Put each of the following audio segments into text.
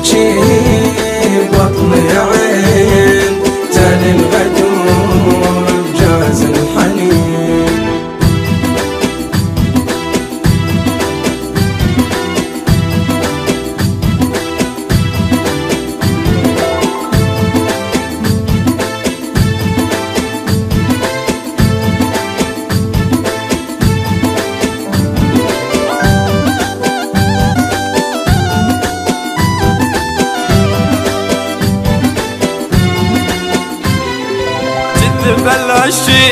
بجي بطلي عين تالي الغدور بجاز الحنين. بلاشي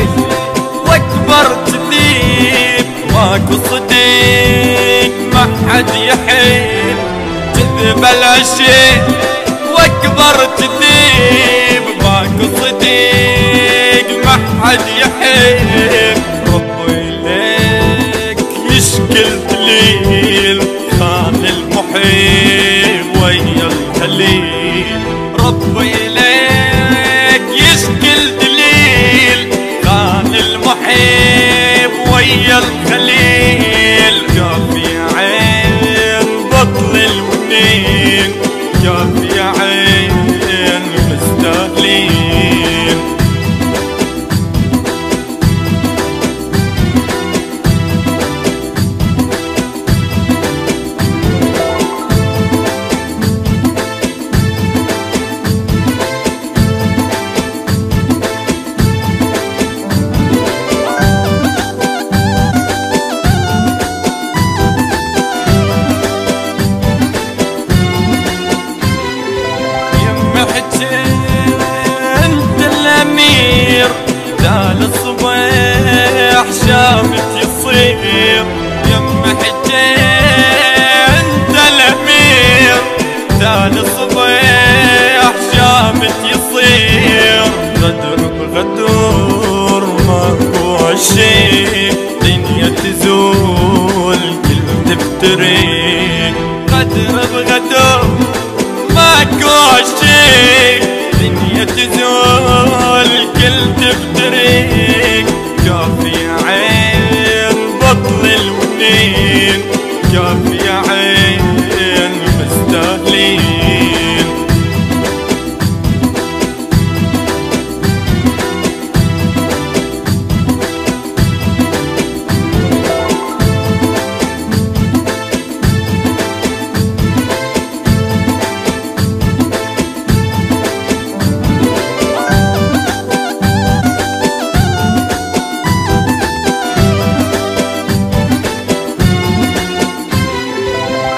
واكبر تذيب ماكو صديق ما حد يحيل. كذب العشي واكبر تذيب ماكو صديق ما حد يحيل. ربي ليك يشكل دليل خان المحيب ويا الخليل. ربي ليك يشكل المحيب ويا الخليل. كافي عين بطل الونين كافي عين مستاهلين. ذال الصبيح شافت يصير يم حجين انت الامير. ذال الصبيح شافت يصير غدر بغدور ماكو شي. دنيا تزول كل تفتري غدر بغدور ماكو شي. دنيا تزول كل تفتريك. كافي عين بطل الونين كافي عين مستاهلين.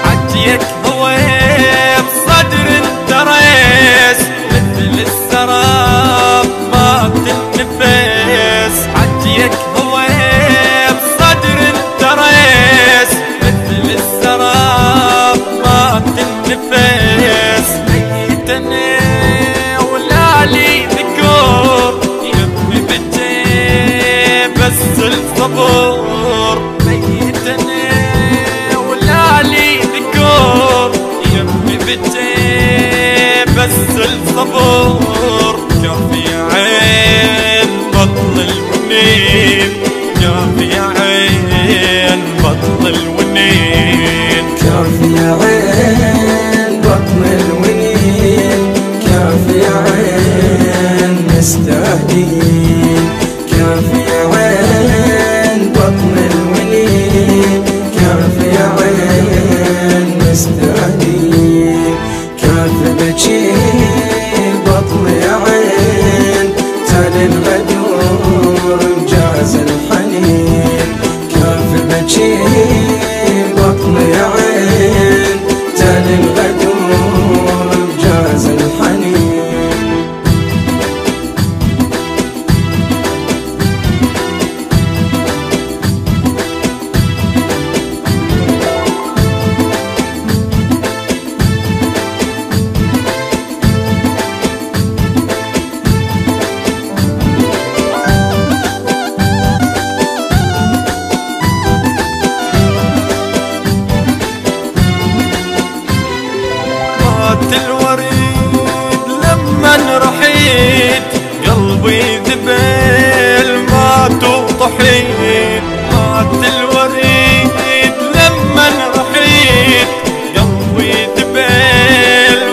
حجيك هويب صدر التريس مثل السراب ما تنفس. حجيك هويب صدر التريس مثل السراب ما تنفس. ميتني ولا لي ذكور يمي بجي بس الصبور. ميتني ولا لي ذكور يمي بجي بس الصبور. كافي عين بطل الونين كافي عين بطل الونين. كافي عين بطل الونين كافي عين مستاهلين. كافي عين بطل الونين كافي عين مستاهلين. كافي بجي بطلي عين تالي الغدور بجاز الحنين. كافي بجي بطلي عين تالي الغدور بجاز الحنين. الوريد لما رحيت قلبي ذبل ما طحيت. مات الوريد لما رحيت قلبي ذبل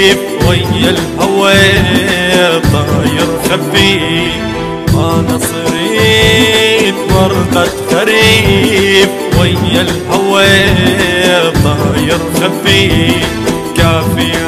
خفيف ويا الهوى طاير خفيف. أنا صريت ورقة خريف ويا الهوى طاير خفيف. كافي